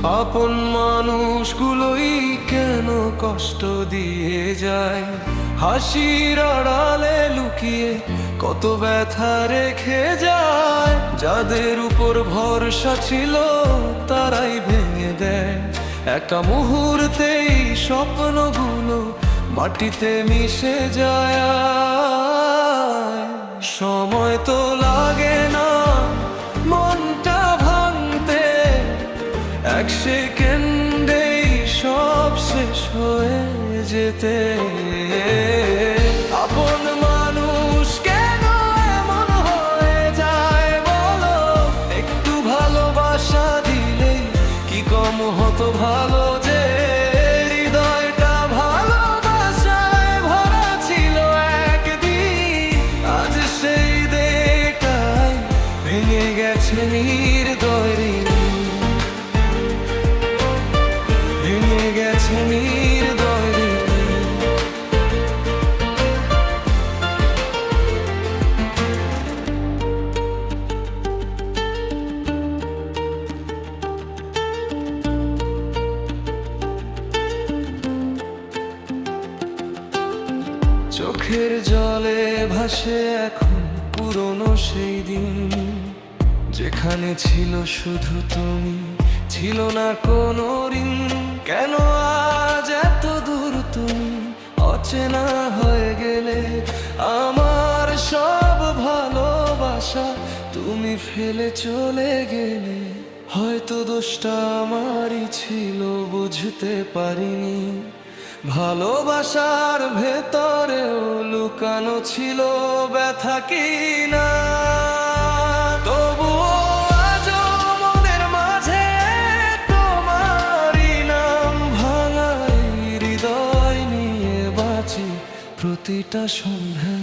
আপন মানুষগুলোই কেন কষ্ট দিয়ে যায়, হাসির আড়ালে লুকিয়ে কত ব্যথা রেখে যায়। যাদের উপর ভরসা ছিল তারাই ভেঙে দেয়, একটা মুহূর্তেই স্বপ্নগুলো মাটিতে মিশে যায়। সময় তো লাগে না মনটা ভাঙতে, এক সেকেন্ডেই সব শেষ হয়ে যেতে। আপন মানুষ কেন এমন হয়ে যায় বলো, একটু ভালোবাসা দিলেই কি কম হতো ভালো যে। হৃদয়টা ভালোবাসায় ভরা ছিল একদিন, আজ সেই দেটাই ভেঙে গেছে নির্দয় ঋণ, ভেঙে গেছে নির্দয় ঋণ। চোখের জলে ভাসে এখন পুরনো সেই দিন, যেখানে ছিল শুধু তুমি, ছিল না কোনো ঋণ। কেন আজ এত দূর তুমি অচেনা হয়ে গেলে, আমার সব ভালোবাসা তুমি ফেলে চলে গেলে। হয়তো দোষটা আমারই ছিল, বুঝতে পারিনি ভালোবাসার ভেতরেও লুকানো ছিল ব্যথা কিনা। তবুও আজও মনের মাঝে তোমারই নাম ভাঙাই হৃদয় নিয়ে বাঁচি প্রতিটা সন্ধ্যা।